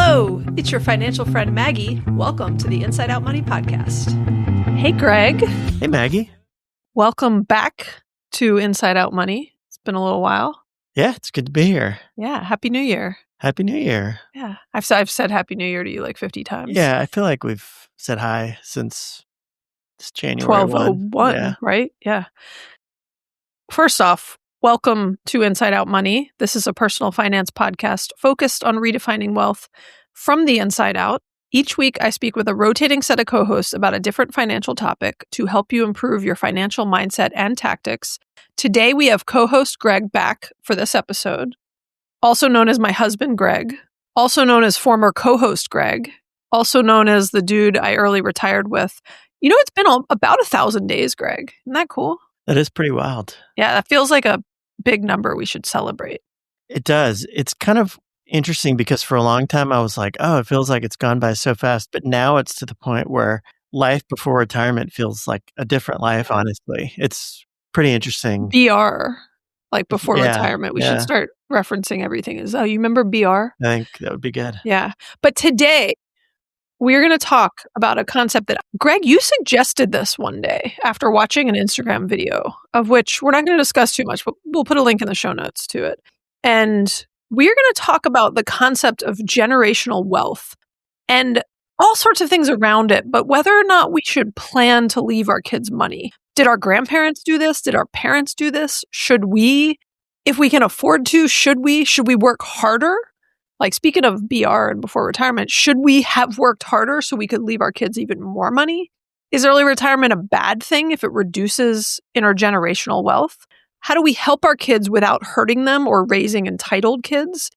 Hello, it's your financial friend Maggie. Welcome to the Inside Out Money podcast. Hey, Greg. Hey, Maggie. Welcome back to Inside Out Money. It's been a little while. Yeah, it's good to be here. Yeah, Happy New Year. Happy New Year. Yeah, I've said Happy New Year to you like 50 times. Yeah, I feel like we've said hi since it's January 12/01, Yeah. right? Yeah. First off, welcome to Inside Out Money. This is a personal finance podcast focused on redefining wealth from the inside out. Each week, I speak with a rotating set of co-hosts about a different financial topic to help you improve your financial mindset and tactics. Today, we have co-host Greg back for this episode, also known as my husband, Greg, also known as former co-host Greg, also known as the dude I early retired with. You know, it's been about 1,000 days, Greg. Isn't that cool? That is pretty wild. Yeah, that feels like a big number we should celebrate. It does. It's kind of interesting because for a long time I was like, oh, it feels like it's gone by so fast. But now it's to the point where life before retirement feels like a different life, honestly. It's pretty interesting. BR, like before Yeah, retirement. We yeah. should start referencing everything as, oh, you remember BR? I think that would be good. Yeah. But today, we're going to talk about a concept that, Greg, you suggested this one day after watching an Instagram video, of which we're not going to discuss too much, but we'll put a link in the show notes to it. And we're going to talk about the concept of generational wealth and all sorts of things around it, but whether or not we should plan to leave our kids money. Did our grandparents do this? Did our parents do this? Should we, if we can afford to, should we work harder? Like, speaking of BR and before retirement, should we have worked harder so we could leave our kids even more money? Is early retirement a bad thing if it reduces intergenerational wealth? How do we help our kids without hurting them or raising entitled kids?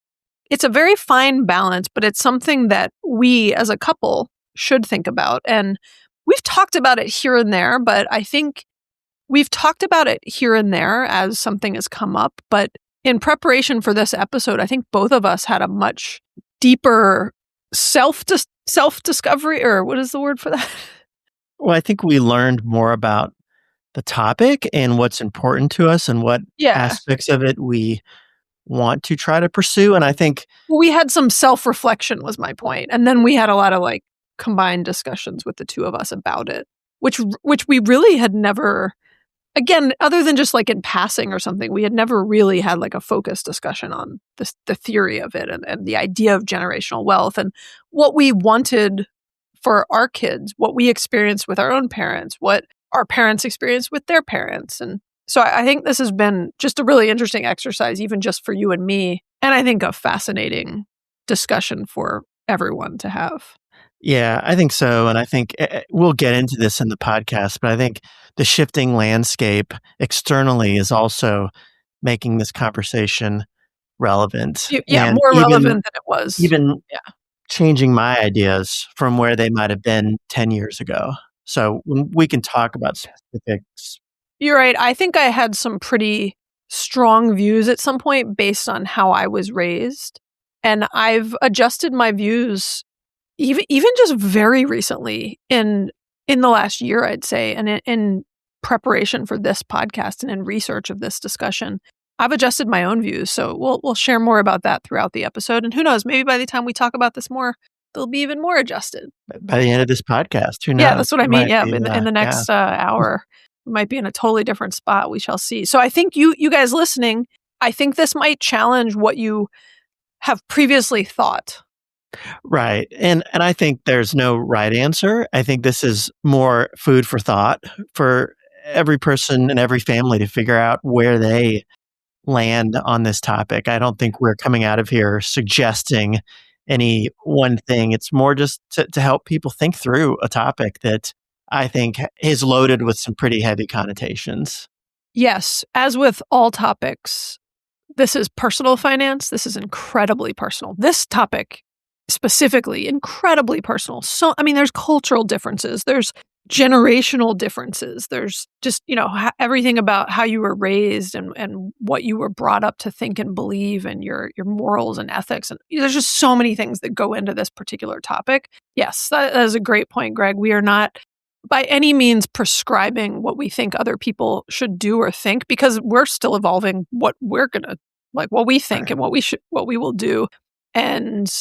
It's a very fine balance, but it's something that we as a couple should think about. And we've talked about it here and there, but I think we've talked about it here and there as something has come up. But in preparation for this episode, I think both of us had a much deeper self-discovery, or what is the word for that? Well, I think we learned more about the topic and what's important to us and what aspects of it we want to try to pursue. And I think we had some self-reflection was my point. And then we had a lot of like combined discussions with the two of us about it, which we really had never, again, other than just like in passing or something, we had never really had like a focused discussion on the theory of it and the idea of generational wealth and what we wanted for our kids, what we experienced with our own parents, what our parents experienced with their parents. And so I think this has been just a really interesting exercise, even just for you and me. And I think a fascinating discussion for everyone to have. Yeah, I think so. And I think we'll get into this in the podcast, but I think the shifting landscape externally is also making this conversation relevant. Yeah, more relevant than it was. Even changing my ideas from where they might have been 10 years ago. So we can talk about specifics. You're right. I think I had some pretty strong views at some point based on how I was raised. And I've adjusted my views even just very recently in the last year, I'd say, and in preparation for this podcast and in research of this discussion, I've adjusted my own views. So we'll share more about that throughout the episode. And who knows, maybe by the time we talk about this more, they'll be even more adjusted. By the end of this podcast, who knows? Yeah, that's what I mean. Yeah, in the next hour, we might be in a totally different spot. We shall see. So I think you guys listening, I think this might challenge what you have previously thought. Right. And I think there's no right answer. I think this is more food for thought for every person and every family to figure out where they land on this topic. I don't think we're coming out of here suggesting any one thing. It's more just to help people think through a topic that I think is loaded with some pretty heavy connotations. Yes. As with all topics, this is personal finance. This is incredibly personal. This topic specifically, incredibly personal. So, I mean, there's cultural differences. There's generational differences. There's just, everything about how you were raised and what you were brought up to think and believe and your morals and ethics. And there's just so many things that go into this particular topic. Yes, that is a great point, Greg. We are not by any means prescribing what we think other people should do or think, because we're still evolving what we're going to, like what we think and what we will do. And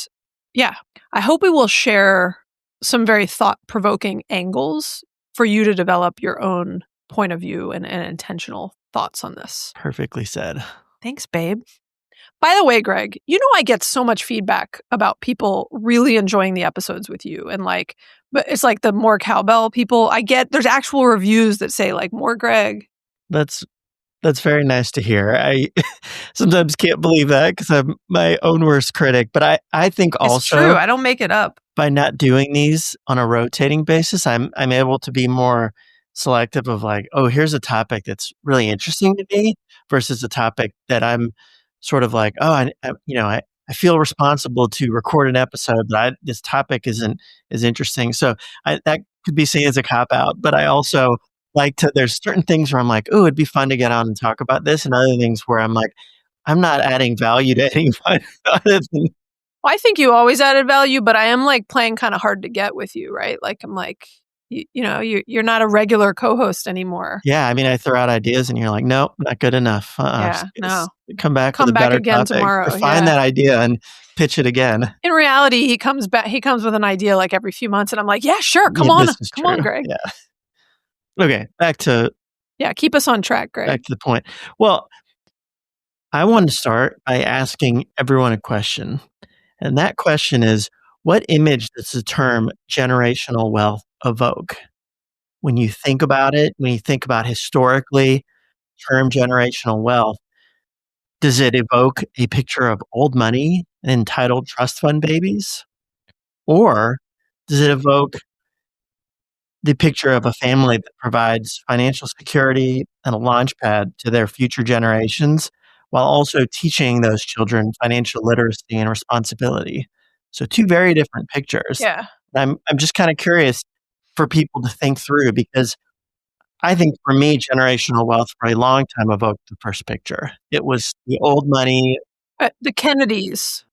Yeah. I hope we will share some very thought-provoking angles for you to develop your own point of view and intentional thoughts on this. Perfectly said. Thanks, babe. By the way, Greg, I get so much feedback about people really enjoying the episodes with you. And but it's like the more cowbell people I get, there's actual reviews that say like more Greg. That's very nice to hear. I sometimes can't believe that because I'm my own worst critic. But I think It's also true. I don't make it up. by not doing these on a rotating basis, I'm able to be more selective of like, oh, here's a topic that's really interesting to me versus a topic that I'm sort of like, oh, I feel responsible to record an episode, but this topic isn't as interesting. So that could be seen as a cop out, but I also like to, there's certain things where I'm like, oh, it'd be fun to get on and talk about this, and other things where I'm like, I'm not adding value to anyone other than Well, I think you always added value, but I am like playing kind of hard to get with you, right? Like I'm like, you're not a regular co-host anymore. Yeah, I mean, I throw out ideas and you're like, nope, not good enough. Yeah, no. Come back with a better again topic. tomorrow. Or find that idea and pitch it again. In reality, he comes back. He comes with an idea like every few months, and I'm like, yeah, sure, come on, Greg. Yeah. Okay, back to keep us on track, Greg. Back to the point. Well, I wanted to start by asking everyone a question, and that question is, what image does the term generational wealth evoke? When you think about it, when you think about historically, term generational wealth, does it evoke a picture of old money and entitled trust fund babies? Or does it evoke the picture of a family that provides financial security and a launch pad to their future generations while also teaching those children financial literacy and responsibility? So two very different pictures. Yeah. I'm just kind of curious for people to think through, because I think for me, generational wealth for a long time evoked the first picture. It was the old money. The Kennedys,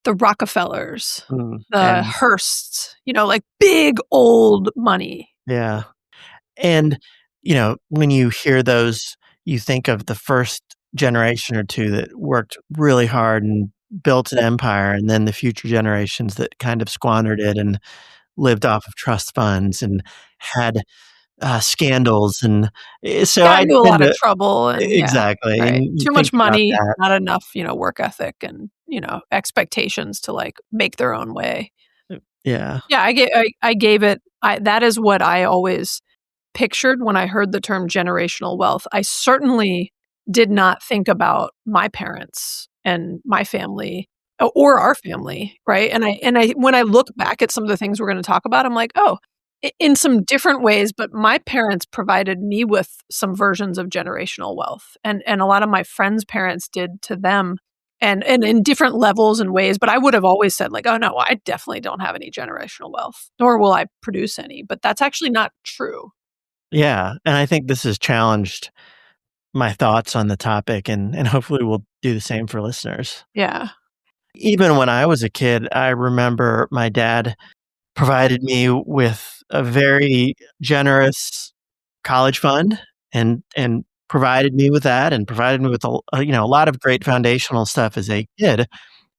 the Rockefellers, the Hearsts, like big old money. Yeah. And, when you hear those, you think of the first generation or two that worked really hard and built an empire, and then the future generations that kind of squandered it and lived off of trust funds and had scandals. And so I knew a lot of trouble. And, exactly. Right. And too much money, not enough, work ethic and, expectations to like make their own way. Yeah. Yeah. I gave it, that is what I always pictured when I heard the term generational wealth. I certainly did not think about my parents and my family or our family. Right. And I, when I look back at some of the things we're going to talk about, I'm like, oh, in some different ways, but my parents provided me with some versions of generational wealth. And a lot of my friends' parents did to them and in different levels and ways. But I would have always said like, oh no, I definitely don't have any generational wealth, nor will I produce any. But that's actually not true. Yeah. And I think this has challenged my thoughts on the topic, and hopefully we'll do the same for listeners. Yeah. Even when I was a kid, I remember my dad provided me with a very generous college fund and provided me with that, and provided me with a lot of great foundational stuff as a kid,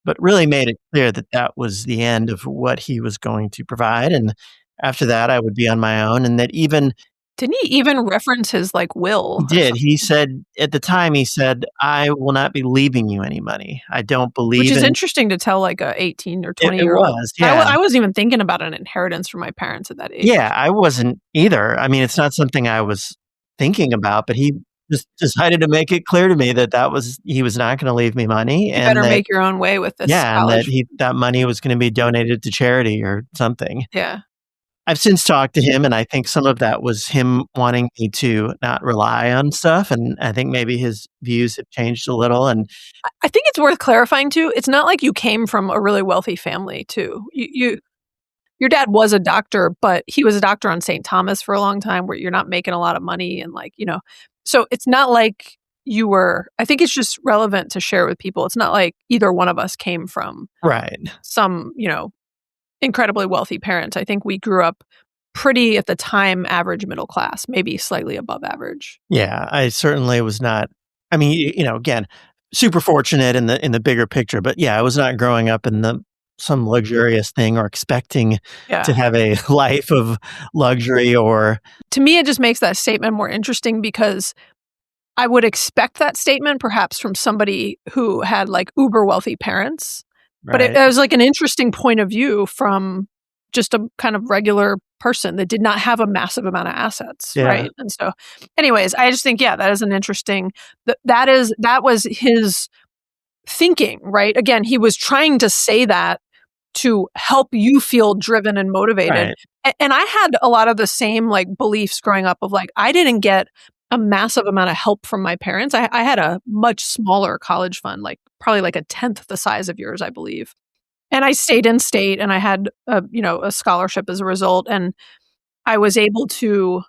but really made it clear that that was the end of what he was going to provide. And after that, I would be on my own. And that even didn't he even reference his like will? He did. He said at the time, I will not be leaving you any money. I don't believe Which is interesting to tell like a 18 or 20 year old. Yeah. I wasn't even thinking about an inheritance from my parents at that age. Yeah, I wasn't either. I mean, it's not something I was thinking about, but he just decided to make it clear to me that he was not going to leave me money. You better make your own way with this. Yeah, college. And that money was going to be donated to charity or something. Yeah. I've since talked to him, and I think some of that was him wanting me to not rely on stuff. And I think maybe his views have changed a little. And I think it's worth clarifying too. It's not like you came from a really wealthy family too. Your dad was a doctor, but he was a doctor on St. Thomas for a long time, where you're not making a lot of money. And so it's not like you were, I think it's just relevant to share with people. It's not like either one of us came from some, incredibly wealthy parents. I think we grew up pretty, at the time, average middle class, maybe slightly above average. Yeah, I certainly was not. I mean, again, super fortunate in the bigger picture, but yeah, I was not growing up in the some luxurious thing or expecting Yeah. to have a life of luxury or To me, it just makes that statement more interesting because I would expect that statement perhaps from somebody who had like uber wealthy parents. But it right. was like an interesting point of view from just a kind of regular person that did not have a massive amount of assets, Yeah. right? And so, anyways, I just think, yeah, that is an interesting. That was his thinking, right? Again, he was trying to say that to help you feel driven and motivated. Right. And I had a lot of the same like beliefs growing up of like, I didn't get a massive amount of help from my parents. I had a much smaller college fund, like probably like a tenth the size of yours, I believe. And I stayed in state and I had a scholarship as a result. And I was able to,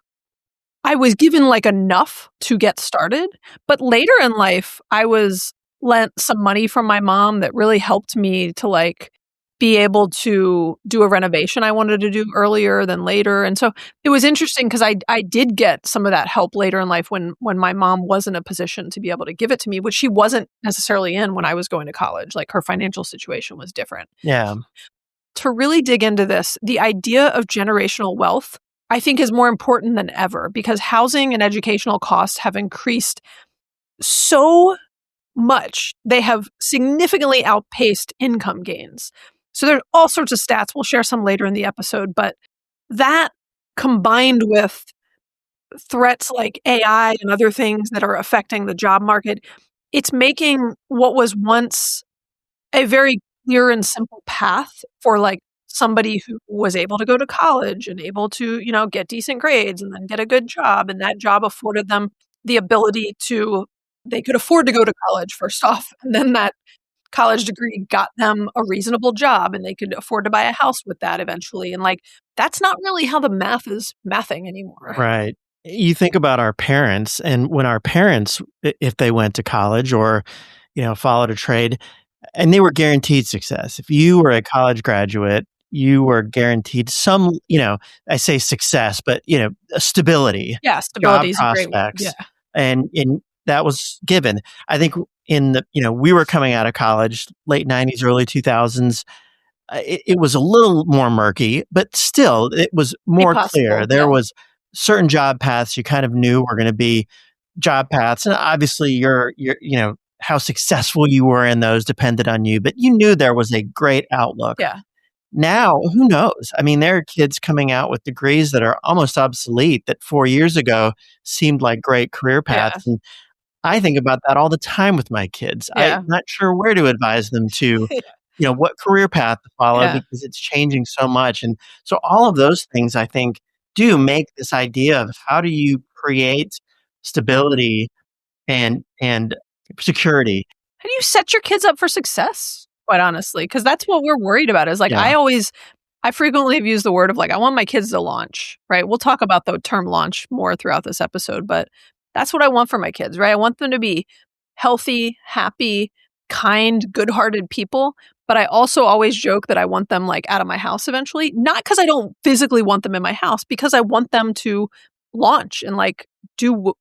I was given like enough to get started. But later in life, I was lent some money from my mom that really helped me to like be able to do a renovation I wanted to do earlier than later. And so it was interesting because I did get some of that help later in life when my mom was in a position to be able to give it to me, which she wasn't necessarily in when I was going to college. Like her financial situation was different. Yeah. To really dig into this, the idea of generational wealth, I think, is more important than ever because housing and educational costs have increased so much. They have significantly outpaced income gains. So there's all sorts of stats. We'll share some later in the episode, but that combined with threats like AI and other things that are affecting the job market, it's making what was once a very clear and simple path for like somebody who was able to go to college and able to, get decent grades and then get a good job. And that job afforded them the ability to, they could afford to go to college first off. And then that college degree got them a reasonable job and they could afford to buy a house with that eventually. And like, that's not really how the math is mathing anymore. Right. You think about our parents, and when our parents, if they went to college or, followed a trade, and they were guaranteed success. If you were a college graduate, you were guaranteed some, I say success, but, stability, Yeah, job stability is a great word. prospects. Yeah. And that was given. I think we were coming out of college, late 90s, early 2000s. It was a little more murky, but still it was more clear. There was certain job paths you kind of knew were going to be job paths. And obviously your how successful you were in those depended on you, but you knew there was a great outlook. Yeah. Now, who knows? I mean, there are kids coming out with degrees that are almost obsolete that 4 years ago seemed like great career paths. And I think about that all the time with my kids. Yeah. I'm not sure where to advise them to, what career path to follow because it's changing so much. And so all of those things, I think, do make this idea of how do you create stability and security. How do you set your kids up for success, quite honestly? Because that's what we're worried about is like, Yeah. I frequently have used the word of like, I want my kids to launch, right? We'll talk about the term launch more throughout this episode, but that's what I want for my kids, right? I want them to be healthy, happy, kind, good-hearted people. But I also always joke that I want them like out of my house eventually, not because I don't physically want them in my house, because I want them to launch and like do,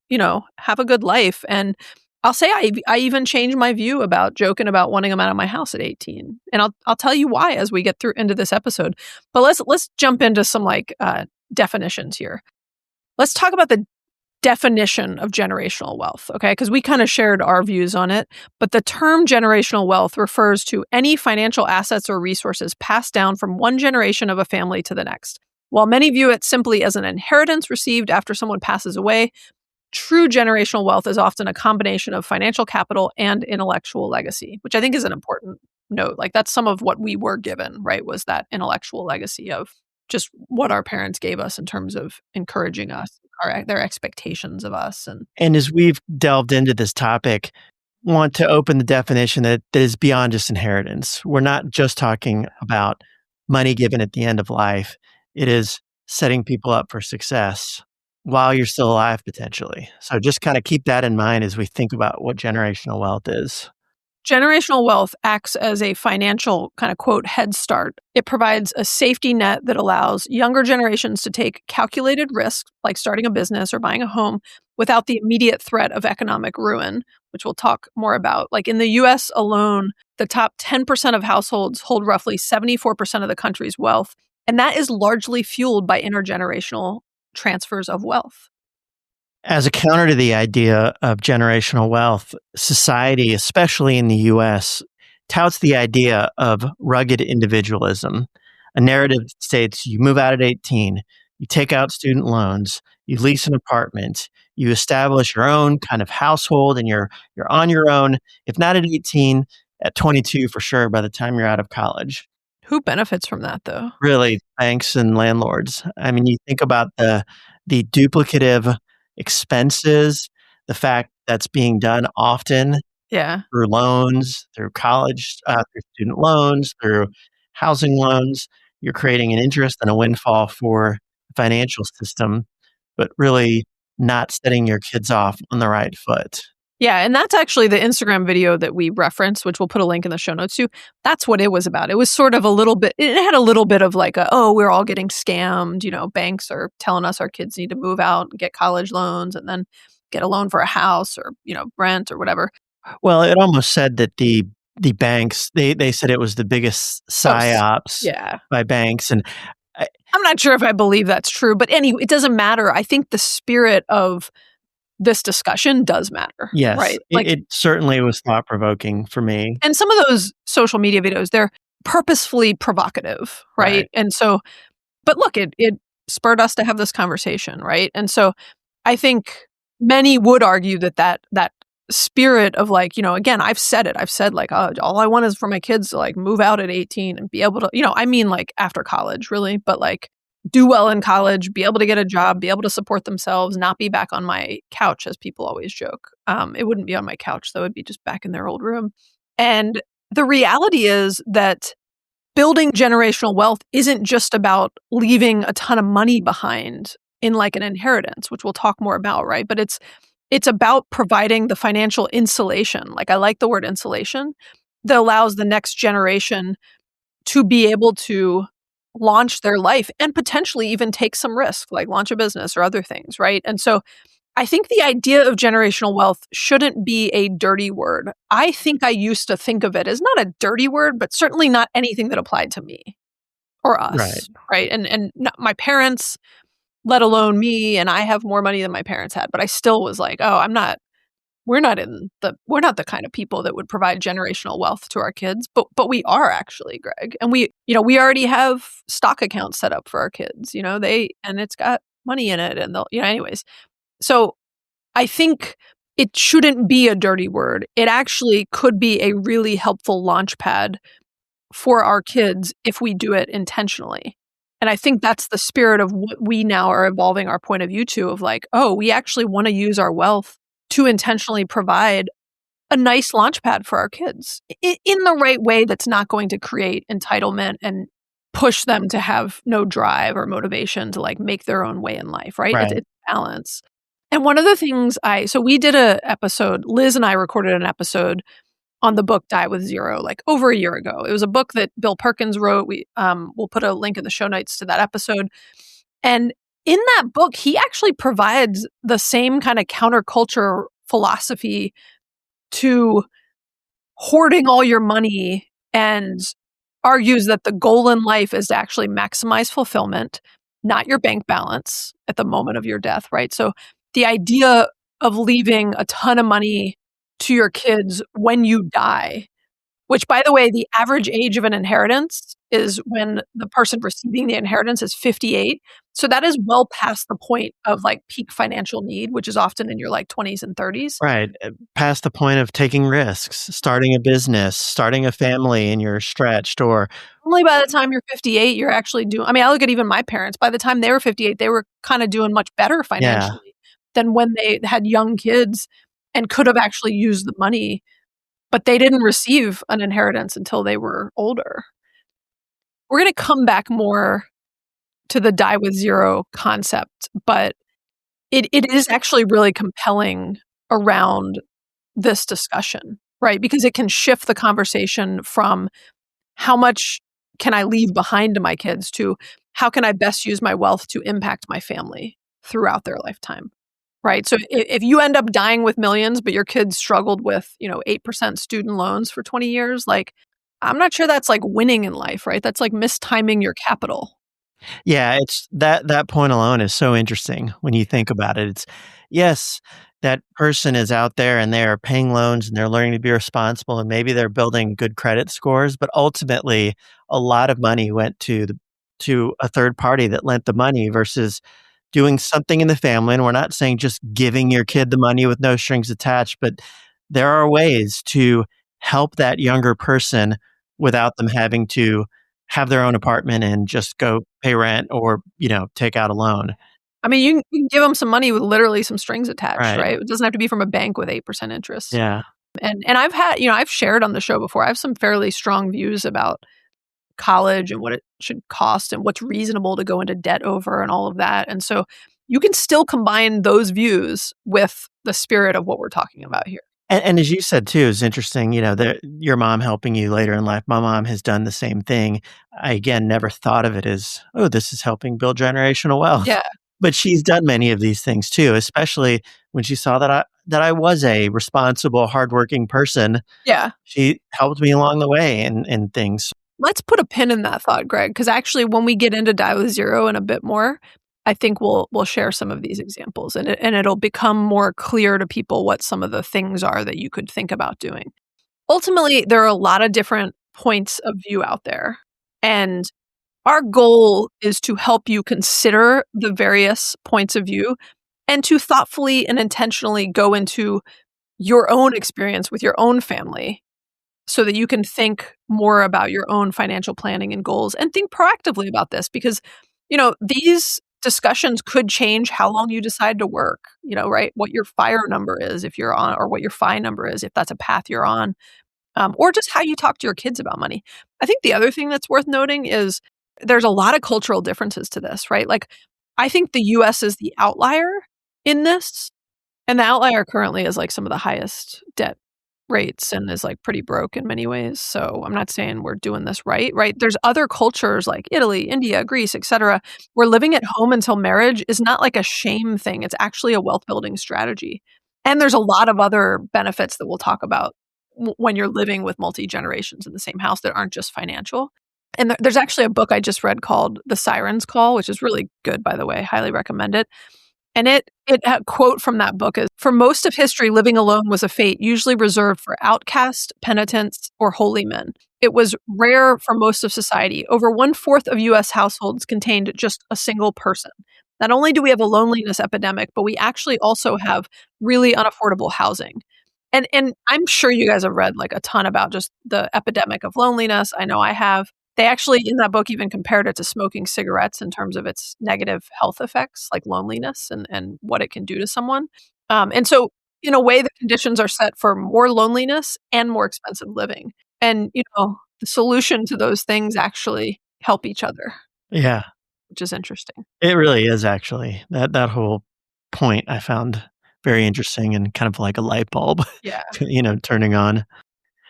have a good life. And I'll say I even changed my view about joking about wanting them out of my house at 18. And I'll tell you why as we get through into this episode. But let's jump into some like definitions here. Let's talk about the definition of generational wealth, okay? Because we kind of shared our views on it. But the term generational wealth refers to any financial assets or resources passed down from one generation of a family to the next. While many view it simply as an inheritance received after someone passes away, true generational wealth is often a combination of financial capital and intellectual legacy, which I think is an important note. Like that's some of what we were given, right? Was that intellectual legacy of just what our parents gave us in terms of encouraging us, their expectations of us. And as we've delved into this topic, want to open the definition that is beyond just inheritance. We're not just talking about money given at the end of life. It is setting people up for success while you're still alive, potentially. So just kind of keep that in mind as we think about what generational wealth is. Generational wealth acts as a financial kind of quote head start. It provides a safety net that allows younger generations to take calculated risks like starting a business or buying a home without the immediate threat of economic ruin, which we'll talk more about. Like in the US alone, the top 10% of households hold roughly 74% of the country's wealth, and that is largely fueled by intergenerational transfers of wealth. As a counter to the idea of generational wealth, society, especially in the US, touts the idea of rugged individualism, a narrative that states you move out at 18, you take out student loans, you lease an apartment, you establish your own kind of household, and you're on your own, if not at 18, at 22 for sure by the time you're out of college. Who benefits from that, though? Really, banks and landlords. I mean, you think about the duplicative expenses, the fact that's being done often Yeah. through loans, through college, through student loans, through housing loans. You're creating an interest and a windfall for the financial system, but really not setting your kids off on the right foot. Yeah, and that's actually the Instagram video that we referenced, which we'll put a link in the show notes to. That's what it was about. It was sort of a little bit, it had a little bit of like, we're all getting scammed. Banks are telling us our kids need to move out and get college loans and then get a loan for a house or, rent or whatever. Well, it almost said that the banks, they said it was the biggest psyops by banks. And I'm not sure if I believe that's true, but anyway, it doesn't matter. I think the spirit of this discussion does matter. Yes, right? It certainly was thought-provoking for me. And some of those social media videos, they're purposefully provocative, right? And so, but look, it spurred us to have this conversation, right? And so I think many would argue that spirit of like, again, I've said like, all I want is for my kids to like move out at 18 and be able to, I mean like after college really, but like do well in college, be able to get a job, be able to support themselves, not be back on my couch, as people always joke. It wouldn't be on my couch, though. It'd be just back in their old room. And the reality is that building generational wealth isn't just about leaving a ton of money behind in like an inheritance, which we'll talk more about, right? But it's about providing the financial insulation. Like I like the word insulation that allows the next generation to be able to launch their life and potentially even take some risk, like launch a business or other things, right? And so I think the idea of generational wealth shouldn't be a dirty word. I think I used to think of it as not a dirty word, but certainly not anything that applied to me or us, right? And not my parents, let alone me, and I have more money than my parents had, but I still was like, we're not the kind of people that would provide generational wealth to our kids, but we are actually, Greg. And we already have stock accounts set up for our kids, and it's got money in it and they'll, anyways. So I think it shouldn't be a dirty word. It actually could be a really helpful launch pad for our kids if we do it intentionally. And I think that's the spirit of what we now are evolving our point of view to, of like, we actually want to use our wealth to intentionally provide a nice launch pad for our kids in the right way that's not going to create entitlement and push them to have no drive or motivation to like make their own way in life, right? It's balance. And one of the things so we did a episode, Liz and I recorded an episode on the book Die with Zero, like over a year ago. It was a book that Bill Perkins wrote. We'll put a link in the show notes to that episode. And in that book, he actually provides the same kind of counterculture philosophy to hoarding all your money and argues that the goal in life is to actually maximize fulfillment, not your bank balance at the moment of your death, right? So the idea of leaving a ton of money to your kids when you die, which, by the way, the average age of an inheritance is when the person receiving the inheritance is 58. So that is well past the point of like peak financial need, which is often in your like 20s and 30s. Right. Past the point of taking risks, starting a business, starting a family, and you're stretched, or only by the time you're 58, you're actually doing, I look at even my parents, by the time they were 58, they were kind of doing much better financially than when they had young kids and could have actually used the money, but they didn't receive an inheritance until they were older. We're going to come back more to the Die with Zero concept, but it is actually really compelling around this discussion, right? Because it can shift the conversation from how much can I leave behind to my kids to how can I best use my wealth to impact my family throughout their lifetime. Right. So if you end up dying with millions, but your kids struggled with, 8% student loans for 20 years, like, I'm not sure that's like winning in life, right? That's like mistiming your capital. Yeah, it's that point alone is so interesting when you think about it. It's yes, that person is out there and they are paying loans and they're learning to be responsible and maybe they're building good credit scores, but ultimately a lot of money went to a third party that lent the money versus doing something in the family. And we're not saying just giving your kid the money with no strings attached, but there are ways to help that younger person without them having to have their own apartment and just go pay rent or, take out a loan. I mean, you can give them some money with literally some strings attached, Right. right? It doesn't have to be from a bank with 8% interest. Yeah. And I've had, I've shared on the show before. I have some fairly strong views about college and what it should cost and what's reasonable to go into debt over and all of that. And so you can still combine those views with the spirit of what we're talking about here. And as you said too, it's interesting, your mom helping you later in life. My mom has done the same thing. I again never thought of it as, oh, this is helping build generational wealth. Yeah. But she's done many of these things too, especially when she saw that I was a responsible, hardworking person. Yeah. She helped me along the way in things. Let's put a pin in that thought, Greg, because actually when we get into Die with Zero in a bit more, I think we'll share some of these examples and it'll become more clear to people what some of the things are that you could think about doing. Ultimately, there are a lot of different points of view out there. And our goal is to help you consider the various points of view and to thoughtfully and intentionally go into your own experience with your own family so that you can think more about your own financial planning and goals and think proactively about this because, these discussions could change how long you decide to work, right? What your FIRE number is if you're on, or what your FI number is if that's a path you're on, or just how you talk to your kids about money. I think the other thing that's worth noting is there's a lot of cultural differences to this, right? Like, I think the US is the outlier in this, and the outlier currently is like some of the highest debt rates and is like pretty broke in many ways. So I'm not saying we're doing this right? There's other cultures like Italy, India, Greece, etc., where living at home until marriage is not like a shame thing. It's actually a wealth building strategy. And there's a lot of other benefits that we'll talk about when you're living with multi-generations in the same house that aren't just financial. And there's actually a book I just read called The Siren's Call, which is really good, by the way. Highly recommend it. And a quote from that book is, "For most of history, living alone was a fate usually reserved for outcasts, penitents, or holy men. It was rare for most of society. Over 1/4 of U.S. households contained just a single person. Not only do we have a loneliness epidemic, but we actually also have really unaffordable housing." And I'm sure you guys have read like a ton about just the epidemic of loneliness. I know I have. They actually, in that book, even compared it to smoking cigarettes in terms of its negative health effects, like loneliness and what it can do to someone. And so, in a way, the conditions are set for more loneliness and more expensive living. And, the solution to those things actually help each other, Yeah, which is interesting. it really is actually. That whole point I found very interesting and kind of like a light bulb, Yeah. turning on.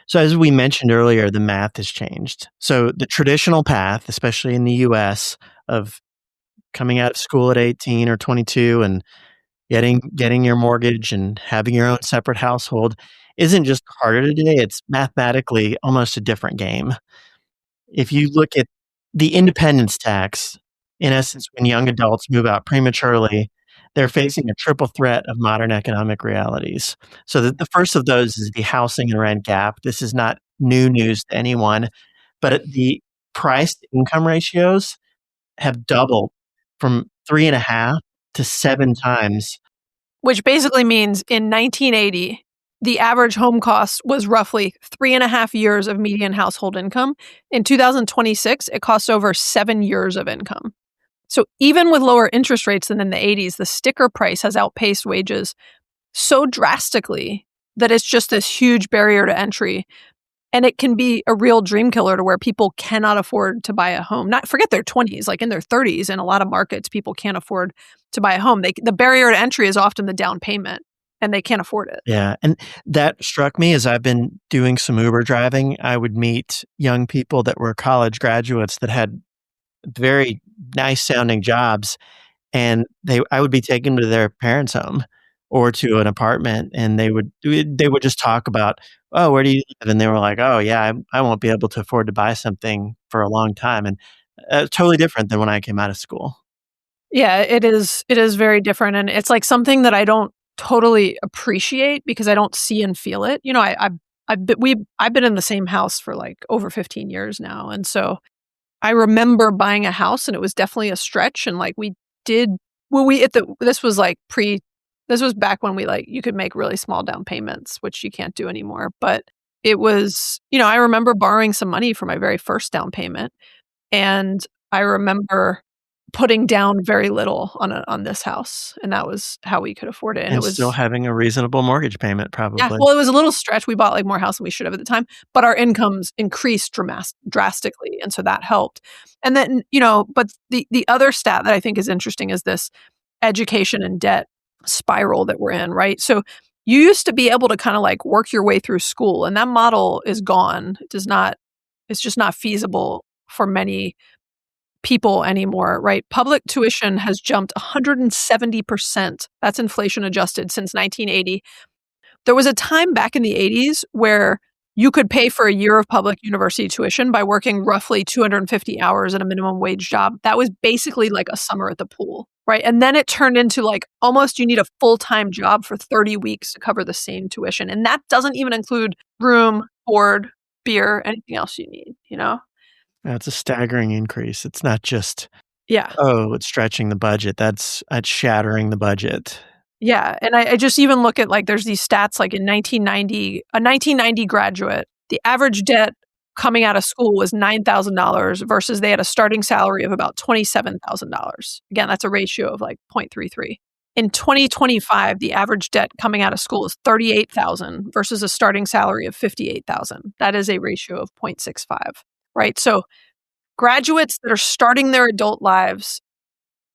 So as we mentioned earlier, the math has changed. So the traditional path, especially in the US, of coming out of school at 18 or 22 and getting your mortgage and having your own separate household isn't just harder today, it's mathematically almost a different game. If you look at the independence tax, in essence, when young adults move out prematurely, they're facing a triple threat of modern economic realities. So the first of those is the housing and rent gap. This is not new news to anyone, but the price to income ratios have doubled from 3.5 to 7 times. Which basically means in 1980, the average home cost was roughly 3.5 years of median household income. In 2026, it costs over 7 years of income. So even with lower interest rates than in the 80s, the sticker price has outpaced wages so drastically that it's just this huge barrier to entry. And it can be a real dream killer to where people cannot afford to buy a home. Not forget their 20s, like in their 30s, in a lot of markets, people can't afford to buy a home. The barrier to entry is often the down payment, and they can't afford it. Yeah, and that struck me as I've been doing some Uber driving. I would meet young people that were college graduates that had very nice sounding jobs, and I would be taking them to their parents' home. or to an apartment, and they would just talk about, "Oh, where do you live?" And they were like, "Oh, yeah, I won't be able to afford to buy something for a long time," and totally different than when I came out of school. Yeah, it is very different, and it's, like, something that I don't totally appreciate because I don't see and feel it. You know, I've been in the same house for, like, over 15 years now, and so I remember buying a house, and it was definitely a stretch, and, like, we did when we at the this was, like, this was back when we, like, you could make really small down payments, which you can't do anymore, but it was I remember borrowing some money for my very first down payment, and I remember putting down very little on this house, and that was how we could afford it, and it And still was having a reasonable mortgage payment yeah, probably. well, it was a little stretch, we bought, like, more house than we should have at the time, but our incomes increased drastically, and so that helped, and then, but the other stat that I think is interesting is this education and debt spiral that we're in, right? So, you used to be able to kinda, like, work your way through school, and that model is gone. It's just not feasible for many people anymore, right? Public tuition has jumped 170%. That's inflation adjusted since 1980. There was a time back in the '80s where you could pay for a year of public university tuition by working roughly 250 hours at a minimum wage job. That was basically like a summer at the pool, right? And then it turned into like almost you need a full-time job for 30 weeks to cover the same tuition. And that doesn't even include room, board, beer, anything else you need? That's a staggering increase. It's not just, Yeah. "Oh, it's stretching the budget." That's shattering the budget. Yeah, and I just even look at, like, there's these stats, like, in 1990 a 1990 graduate, the average debt coming out of school was $9,000 versus they had a starting salary of about $27,000. Again, that's a ratio of, like, 0.33. In 2025, the average debt coming out of school is 38,000 versus a starting salary of 58,000. That is a ratio of 0.65, right? So, graduates that are starting their adult lives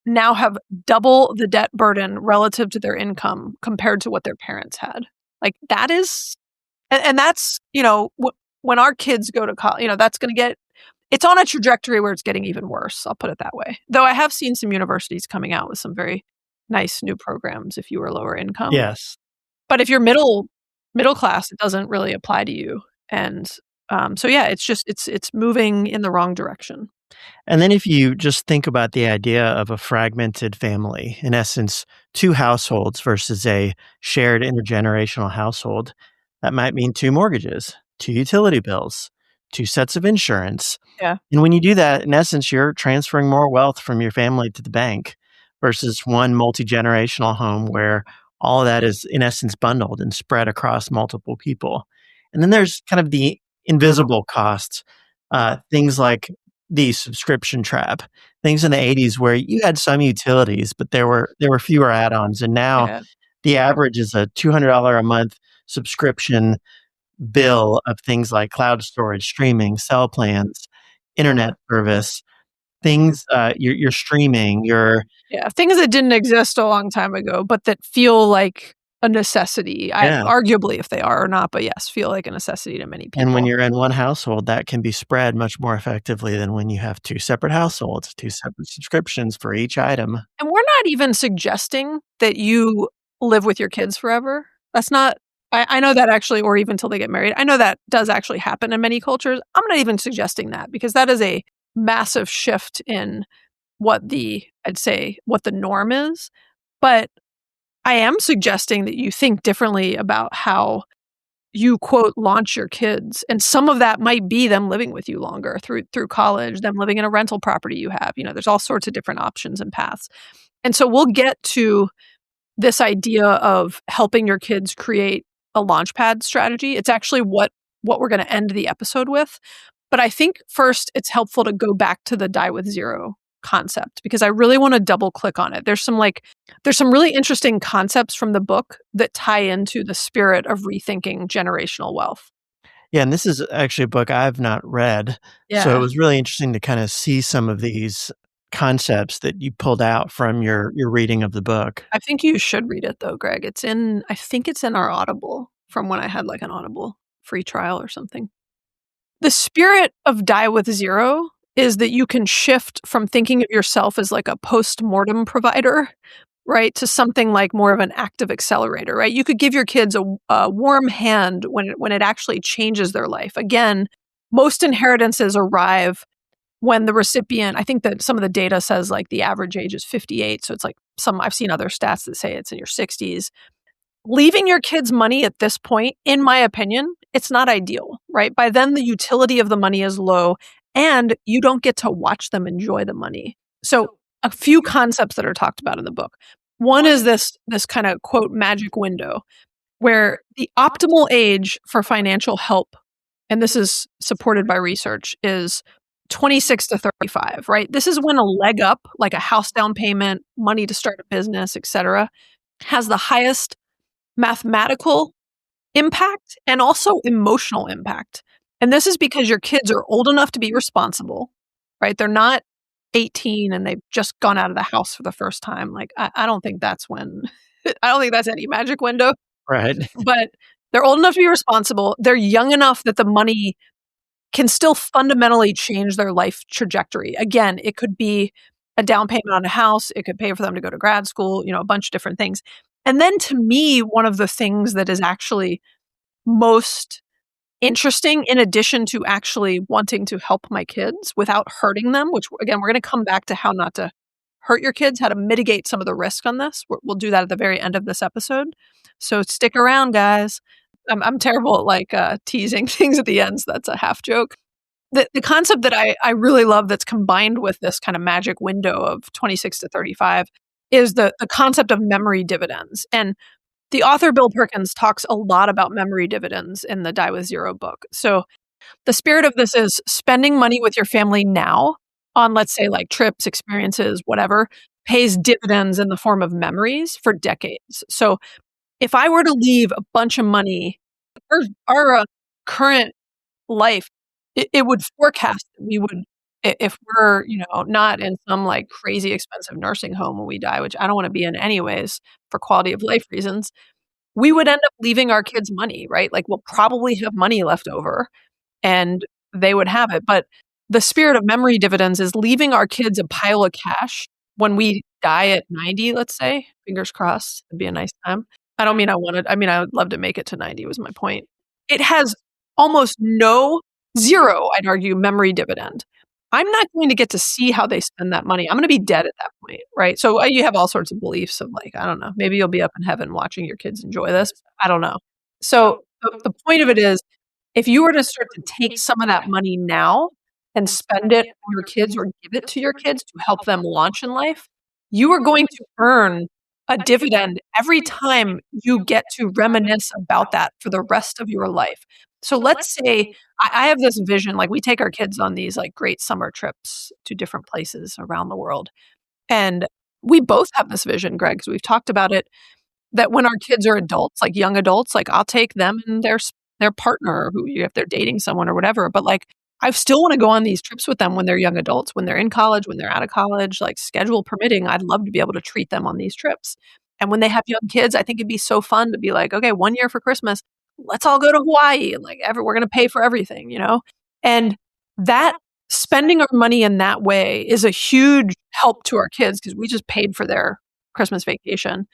now have double the debt burden relative to their income compared to what their parents had. Like, that is and that's, when our kids go to college, that's gonna get it's on a trajectory where it's getting even worse, I'll put it that way. Though I have seen some universities coming out with some very nice new programs if you were lower income. Yes. But if you're middle class, it doesn't really apply to you. And, so yeah, it's just it's moving in the wrong direction. And then if you just think about the idea of a fragmented family, in essence, 2 households versus a shared intergenerational household, that might mean 2 mortgages, 2 utility bills, 2 sets of insurance. Yeah. And when you do that, in essence, you're transferring more wealth from your family to the bank versus one multi-generational home where all of that is, in essence, bundled and spread across multiple people. And then there's kind of the invisible costs, things like the subscription trap, things in the '80s where you had some utilities, but there were fewer add-ons, and now Yeah. the average is a $200 a month subscription bill of things like cloud storage, streaming, cell plans, internet service, things, you're streaming, Yeah, things that didn't exist a long time ago, but that feel like a necessity. yeah, Arguably if they are or not, but yes, feel like a necessity to many and when people. you're in one household, that can be spread much more effectively than when you have 2 separate households, 2 separate subscriptions for each item. And we're not even suggesting that you live with your kids forever. That's not I know that actually or even till they get married. I know that does actually happen in many cultures. I'm not even suggesting that because that is a massive shift in I'd say, what the norm is. But I am suggesting that you think differently about how you quote launch your kids, and some of that might be them living with you longer through college, them living in a rental property you have. There's all sorts of different options and paths. And so we'll get to this idea of helping your kids create a launchpad strategy. It's actually what we're going to end the episode with. But I think first it's helpful to go back to the die with zero concept because I really want to double click on it. There's some really interesting concepts from the book that tie into the spirit of rethinking generational wealth. Yeah, and this is actually a book I've not read, so it Yeah. was really interesting to kinda see some of these concepts that you pulled out from your reading of the book. I think you should read it though, Greg. I think it's in our Audible from when I had like an Audible free trial or something. The spirit of Die with Zero is that you can shift from thinking of yourself as like a post-mortem provider right, to something like more of an active accelerator, right? You could give your kids a warm hand when it actually changes their life. Again, most inheritances arrive when the recipient, I think that some of the data says like the average age is 58. So it's like I've seen other stats that say it's in your 60s. Leaving your kids money at this point, in my opinion, it's not ideal, right? By then, the utility of the money is low and you don't get to watch them enjoy the money. So a few concepts that are talked about in the book. One is this kind of quote magic window where the optimal age for financial help, and this is supported by research, is 26 to 35, right? This is when a leg up, like a house down payment, money to start a business, etc., has the highest mathematical impact and also emotional impact. And this is because your kids are old enough to be responsible, right? They're not 18 and they've just gone out of the house for the first time. Like, I don't think that's when, I don't think that's any magic window. Right. But they're old enough to be responsible. They're young enough that the money can still fundamentally change their life trajectory. Again, it could be a down payment on a house. It could pay for them to go to grad school, a bunch of different things. And then to me, one of the things that is actually most interesting, in addition to actually wanting to help my kids without hurting them, which again, we're going to come back to how not to hurt your kids, how to mitigate some of the risk on this. We'll do that at the very end of this episode. So stick around, guys. I'm terrible at like teasing things at the end, so that's a half joke. The concept that I really love that's combined with this kind of magic window of 26 to 35 is the concept of memory dividends. And the author Bill Perkins talks a lot about memory dividends in the Die with Zero book. So the spirit of this is spending money with your family now on, let's say, like trips, experiences, whatever, pays dividends in the form of memories for decades. So if I were to leave a bunch of money, our current life, it would forecast that we would, if we're, not in some like crazy expensive nursing home when we die, which I don't want to be in anyways for quality of life reasons, we would end up leaving our kids money, right? Like we'll probably have money left over and they would have it. But the spirit of memory dividends is leaving our kids a pile of cash when we die at 90, let's say. Fingers crossed. It'd be a nice time. I don't mean I would love to make it to 90 was my point. It has almost zero, I'd argue, memory dividend. I'm not going to get to see how they spend that money. I'm going to be dead at that point, right? So you have all sorts of beliefs of like, I don't know, maybe you'll be up in heaven watching your kids enjoy this. I don't know. So the point of it is, if you were to start to take some of that money now and spend it on your kids or give it to your kids to help them launch in life, you are going to earn a dividend every time you get to reminisce about that for the rest of your life. So let's say I have this vision, like we take our kids on these like great summer trips to different places around the world. And we both have this vision, Greg, because we've talked about it, that when our kids are adults, like young adults, like I'll take them and their partner, who if they're dating someone or whatever, but like I still want to go on these trips with them when they're young adults, when they're in college, when they're out of college, like schedule permitting, I'd love to be able to treat them on these trips. And when they have young kids, I think it'd be so fun to be like, okay, 1 year for Christmas, let's all go to Hawaii. And like we're going to pay for everything, And that spending our money in that way is a huge help to our kids because we just paid for their Christmas vacation.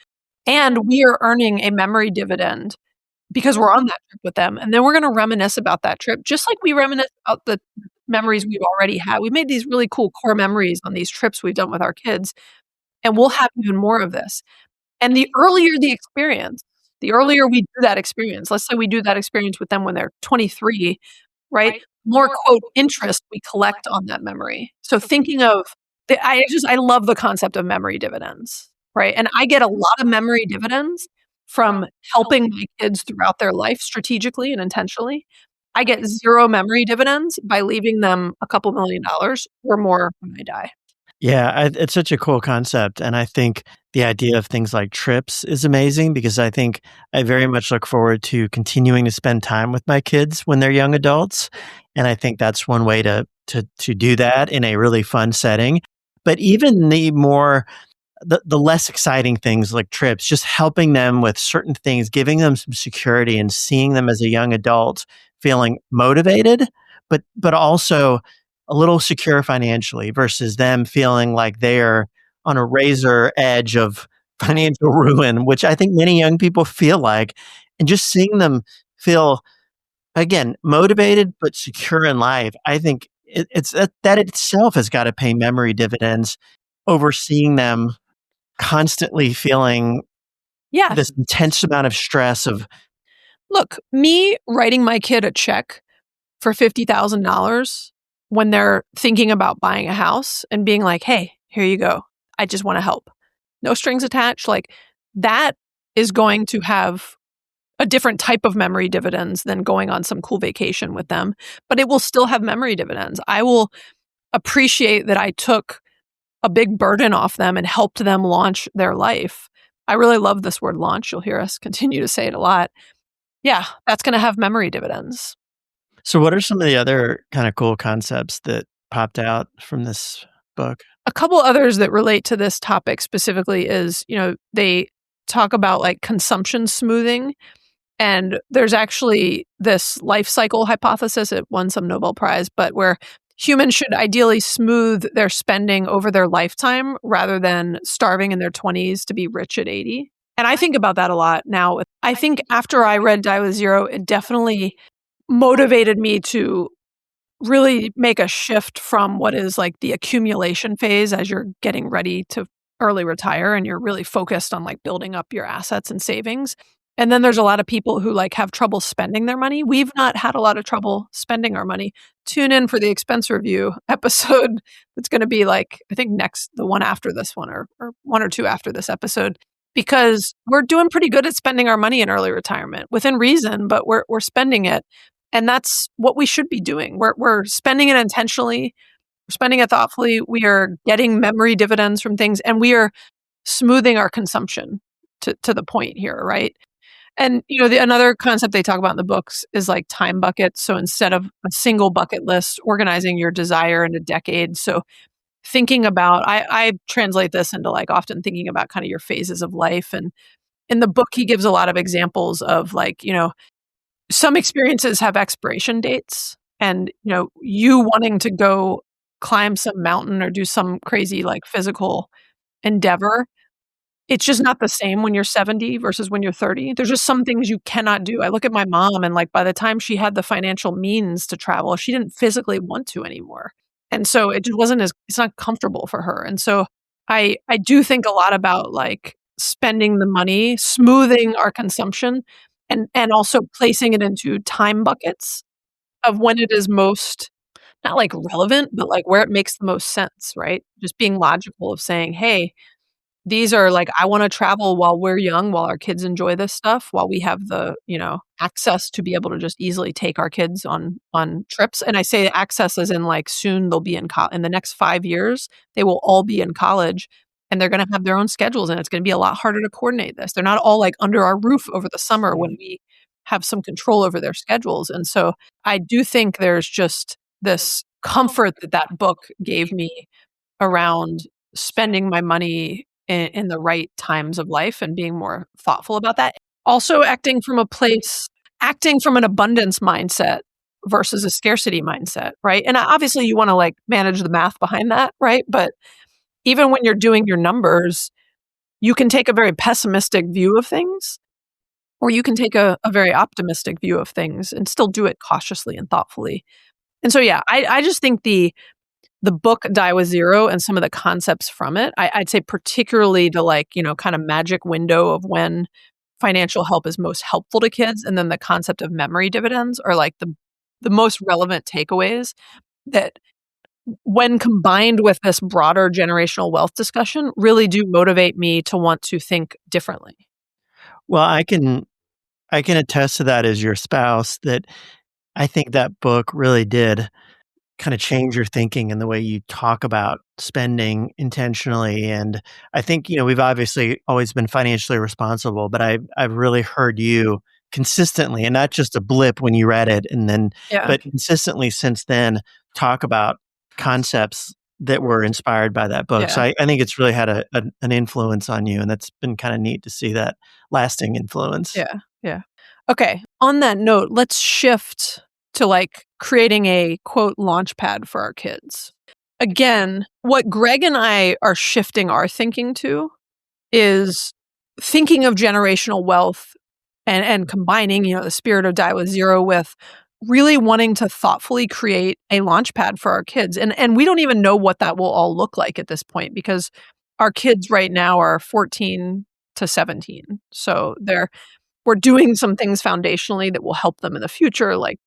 And we are earning a memory dividend because we're on that trip with them. And then we're going to reminisce about that trip, just like we reminisce about the memories we've already had. We've made these really cool core memories on these trips we've done with our kids. And we'll have even more of this. And the earlier the experience, the earlier we do that experience, let's say we do that experience with them when they're 23, right? More quote interest we collect on that memory. So thinking of, I love the concept of memory dividends, right? And I get a lot of memory dividends from helping my kids throughout their life strategically and intentionally. I get zero memory dividends by leaving them a couple $1 million or more when I die. Yeah, it's such a cool concept. And I think the idea of things like trips is amazing because I think I very much look forward to continuing to spend time with my kids when they're young adults. And I think that's one way to do that in a really fun setting. But even the less exciting things like trips, just helping them with certain things, giving them some security and seeing them as a young adult feeling motivated, but also a little secure financially versus them feeling like they're on a razor edge of financial ruin, which I think many young people feel like, and just seeing them feel, again, motivated but secure in life, I think it's that itself has got to pay memory dividends over seeing them constantly feeling Yeah. this intense amount of stress of, Look, me writing my kid a check for $50,000 when they're thinking about buying a house and being like, hey, here you go. I just want to help. No strings attached. Like that is going to have a different type of memory dividends than going on some cool vacation with them, but it will still have memory dividends. I will appreciate that I took a big burden off them and helped them launch their life. I really love this word launch. You'll hear us continue to say it a lot. Yeah, that's going to have memory dividends. So what are some of the other kind of cool concepts that popped out from this book? A couple others that relate to this topic specifically is, they talk about like consumption smoothing. And there's actually this life cycle hypothesis. It won some Nobel Prize, but where humans should ideally smooth their spending over their lifetime rather than starving in their 20s to be rich at 80. And I think about that a lot now. I think after I read Die with Zero, it definitely motivated me to really make a shift from what is like the accumulation phase as you're getting ready to early retire and you're really focused on like building up your assets and savings. And then there's a lot of people who like have trouble spending their money. We've not had a lot of trouble spending our money. Tune in for the expense review episode. It's going to be like, I think the one after this one or one or two after this episode, because we're doing pretty good at spending our money in early retirement within reason, but we're spending it. And that's what we should be doing. We're spending it intentionally. We're spending it thoughtfully. We are getting memory dividends from things, and we are smoothing our consumption to the point here, right? And another concept they talk about in the books is like time buckets. So instead of a single bucket list, organizing your desire into decades. So thinking about, I translate this into like often thinking about kind of your phases of life. And in the book, he gives a lot of examples of like, some experiences have expiration dates, and you wanting to go climb some mountain or do some crazy like physical endeavor, it's just not the same when you're 70 versus when you're 30. There's just some things you cannot do. I look at my mom, and like by the time she had the financial means to travel, she didn't physically want to anymore. And so it just it's not comfortable for her. And so I do think a lot about like spending the money, smoothing our consumption, and also placing it into time buckets of when it is most not like relevant, but like where it makes the most sense, right? Just being logical of saying, hey, these are like, I want to travel while we're young, while our kids enjoy this stuff, while we have the, access to be able to just easily take our kids on trips. And I say access as in like soon they'll be in the next 5 years, they will all be in college and they're going to have their own schedules, and it's going to be a lot harder to coordinate this. They're not all like under our roof over the summer when we have some control over their schedules. And so I do think there's just this comfort that book gave me around spending my money in the right times of life and being more thoughtful about that. Also acting from an abundance mindset versus a scarcity mindset, right? And obviously you want to like manage the math behind that, right? But even when you're doing your numbers, you can take a very pessimistic view of things, or you can take a very optimistic view of things and still do it cautiously and thoughtfully. And so, yeah, I just think the book Die with Zero and some of the concepts from it, I'd say particularly the like, kind of magic window of when financial help is most helpful to kids, and then the concept of memory dividends are like the most relevant takeaways that when combined with this broader generational wealth discussion really do motivate me to want to think differently. Well, I can attest to that as your spouse, that I think that book really did kind of change your thinking and the way you talk about spending intentionally. And I think, we've obviously always been financially responsible, but I've really heard you consistently, and not just a blip when you read it and then, but consistently since then, talk about concepts that were inspired by that book. So I think it's really had an influence on you, and that's been kind of neat to see that lasting influence. Yeah. Okay. On that note, let's shift to like creating a quote launch pad for our kids. Again, what Greg and I are shifting our thinking to is thinking of generational wealth and combining, the spirit of Die with Zero with really wanting to thoughtfully create a launch pad for our kids. And we don't even know what that will all look like at this point because our kids right now are 14 to 17. So we're doing some things foundationally that will help them in the future, like,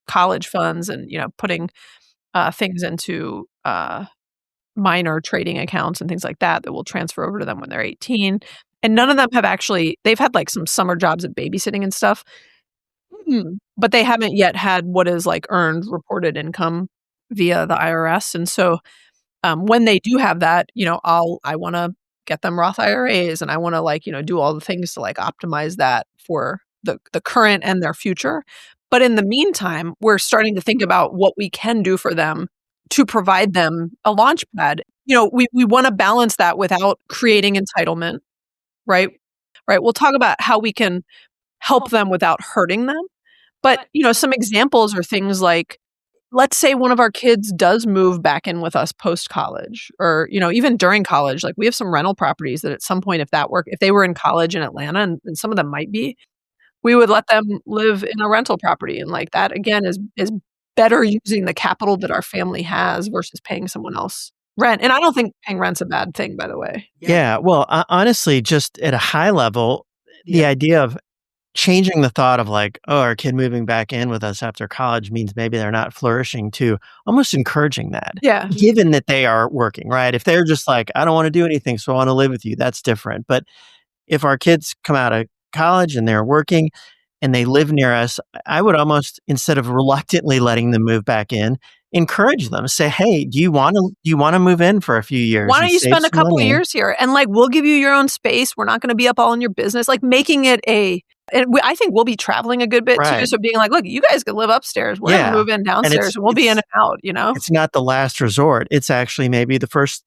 college funds and, putting things into minor trading accounts and things like that will transfer over to them when they're 18. And none of them they've had like some summer jobs at babysitting and stuff, but they haven't yet had what is like earned reported income via the IRS. And so when they do have that, I want to get them Roth IRAs and I want to do all the things to optimize that for the current and their future. But in the meantime, we're starting to think about what we can do for them to provide them a launch pad. We want to balance that without creating entitlement, right? Right. We'll talk about how we can help them without hurting them. But, some examples are things like, let's say one of our kids does move back in with us post-college or, even during college. Like we have some rental properties that at some point, if they were in college in Atlanta, and some of them might be, we would let them live in a rental property. And like that, again, is better using the capital that our family has versus paying someone else rent. And I don't think paying rent's a bad thing, by the way. Yeah. Well, honestly, just at a high level, the idea of changing the thought of like, oh, our kid moving back in with us after college means maybe they're not flourishing, to almost encouraging that. Yeah. Given that they are working, right? If they're just like, I don't want to do anything, so I want to live with you, that's different. But if our kids come out of college and they're working and they live near us, I would almost, instead of reluctantly letting them move back in, encourage them. Say, hey, do you want to move in for a few years? Why don't you spend a couple of years here? And we'll give you your own space. We're not going to be up all in your business. Making it I think we'll be traveling a good bit too. So being like, look, you guys can live upstairs. We're going to move in downstairs and we'll be in and out, It's not the last resort. It's actually maybe the first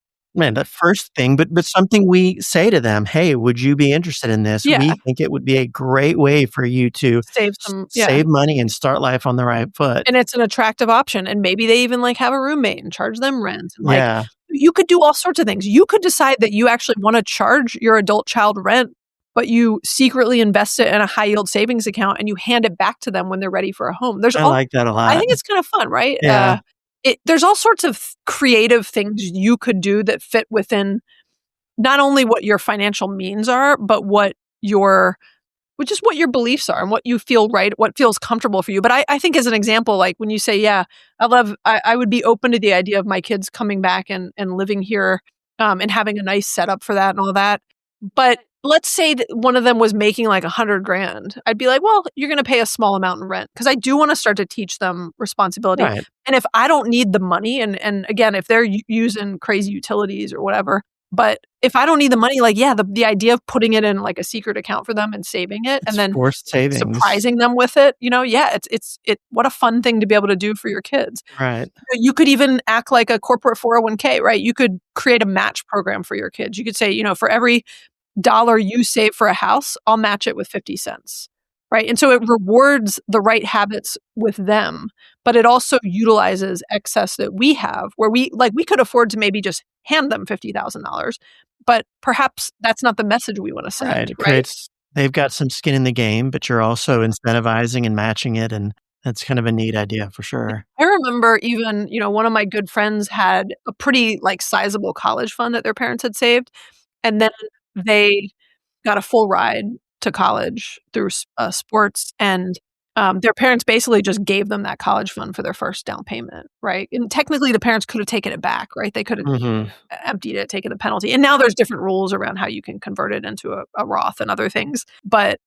thing, but something we say to them, hey, would you be interested in this? Yeah. We think it would be a great way for you to save money and start life on the right foot. And it's an attractive option. And maybe they even have a roommate and charge them rent. And you could do all sorts of things. You could decide that you actually want to charge your adult child rent, but you secretly invest it in a high yield savings account and you hand it back to them when they're ready for a home. I like that a lot. I think it's kind of fun, right? Yeah. There's all sorts of creative things you could do that fit within not only what your financial means are, but what your beliefs are and what you feel right, what feels comfortable for you. But I think as an example, like when you say, I would be open to the idea of my kids coming back and living here and having a nice setup for that and all that. But let's say that one of them was making like $100,000. I'd be like, well, you're going to pay a small amount in rent because I do want to start to teach them responsibility. Right. And if I don't need the money, and again, if they're using crazy utilities or whatever, but if I don't need the money, the idea of putting it in like a secret account for them and saving it, and then forced savings, surprising them with it, it's what a fun thing to be able to do for your kids. Right. You could even act like a corporate 401k, right? You could create a match program for your kids. You could say, for every dollar you save for a house, I'll match it with 50 cents. Right. And so it rewards the right habits with them, but it also utilizes excess that we have where we could afford to maybe just hand them $50,000, but perhaps that's not the message we want to send. Right. They've got some skin in the game, but you're also incentivizing and matching it. And that's kind of a neat idea for sure. I remember even, one of my good friends had a pretty sizable college fund that their parents had saved. And then they got a full ride to college through sports, and their parents basically just gave them that college fund for their first down payment, right? And technically the parents could have taken it back, right? They could have emptied it, taken the penalty. And now there's different rules around how you can convert it into a Roth and other things. But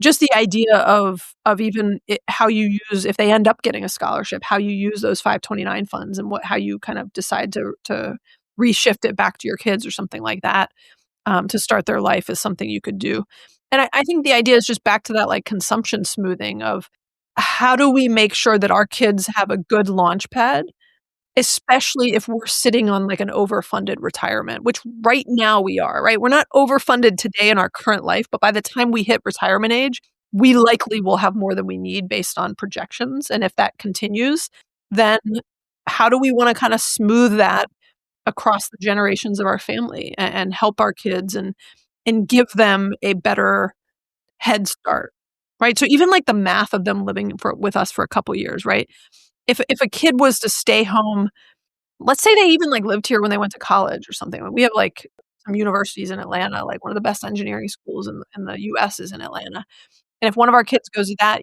just the idea of even how you use, if they end up getting a scholarship, how you use those 529 funds and how you kind of decide to reshift it back to your kids or something like that to start their life is something you could do. And I think the idea is just back to that consumption smoothing of how do we make sure that our kids have a good launch pad, especially if we're sitting on an overfunded retirement, which right now we are, right? We're not overfunded today in our current life, but by the time we hit retirement age, we likely will have more than we need based on projections. And if that continues, then how do we want to kind of smooth that across the generations of our family and help our kids and give them a better head start, right? So even like the math of them living with us for a couple years, right? If a kid was to stay home, let's say they even like lived here when they went to college or something. We have like some universities in Atlanta, like one of the best engineering schools in the US is in Atlanta. And if one of our kids goes to that,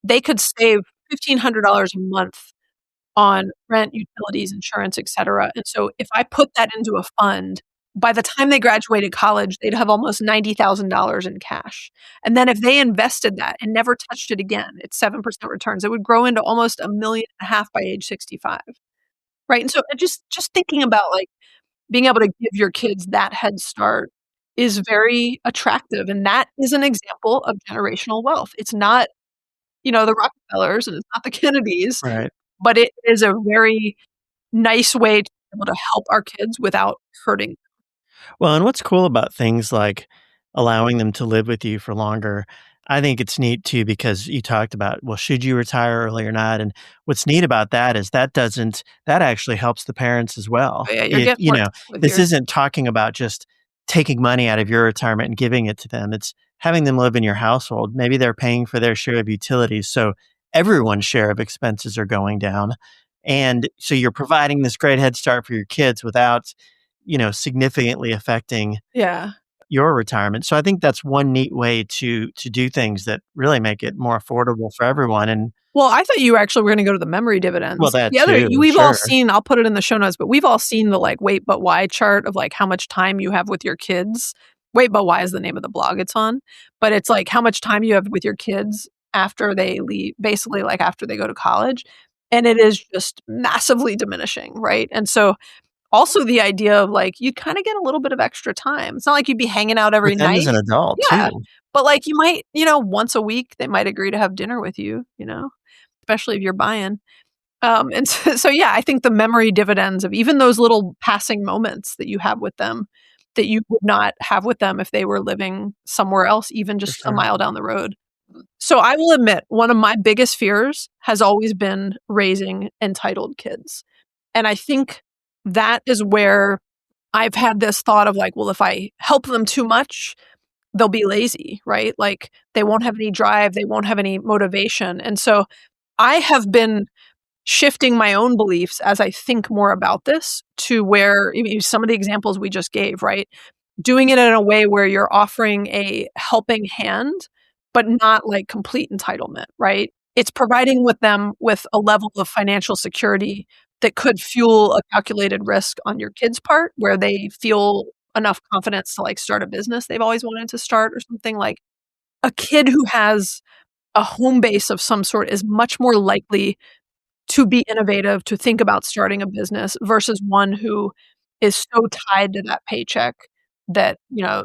they could save $1,500 a month on rent, utilities, insurance, et cetera. And so if I put that into a fund, by the time they graduated college, they'd have almost $90,000 in cash. And then if they invested that and never touched it again, it's 7% returns. It would grow into almost $1.5 million by age 65. Right. And so just thinking about like being able to give your kids that head start is very attractive. And that is an example of generational wealth. It's not, the Rockefellers and it's not the Kennedys, Right. but it is a very nice way to be able to help our kids without hurting. Well, and what's cool about things like allowing them to live with you for longer, I think it's neat too because you talked about, well, should you retire early or not? And what's neat about that is that actually helps the parents as well. Oh, yeah, you're getting more with This your isn't talking about just taking money out of your retirement and giving it to them. It's having them live in your household. Maybe they're paying for their share of utilities. So everyone's share of expenses are going down. And so you're providing this great head start for your kids without significantly affecting yeah. your retirement. So I think that's one neat way to do things that really make it more affordable for everyone. And Well, I thought you actually were gonna go to the memory dividends. well, that The other too, we've all sure. seen, I'll put it in the show notes, but we've all seen the like wait but why chart of like how much time you have with your kids. Wait but why is the name of the blog it's on. But it's like how much time you have with your kids after they leave, basically like after they go to college. And it is just massively diminishing, right? And so also the idea of like you kind of get a little bit of extra time. It's not like you'd be hanging out every With them as night. an adult Yeah. too. But like you might, once a week they might agree to have dinner with you, especially if you're buying. And so yeah, I think the memory dividends of even those little passing moments that you have with them that you would not have with them if they were living somewhere else, even For just a sure. mile down the road. So I will admit, one of my biggest fears has always been raising entitled kids. And I think that is where I've had this thought of like, well, if I help them too much, they'll be lazy, right? Like they won't have any drive, they won't have any motivation. And so I have been shifting my own beliefs as I think more about this to where some of the examples we just gave, right? Doing it in a way where you're offering a helping hand, but not like complete entitlement, right? It's providing with them with a level of financial security that could fuel a calculated risk on your kid's part where they feel enough confidence to like start a business they've always wanted to start or something. Like a kid who has a home base of some sort is much more likely to be innovative, to think about starting a business versus one who is so tied to that paycheck that,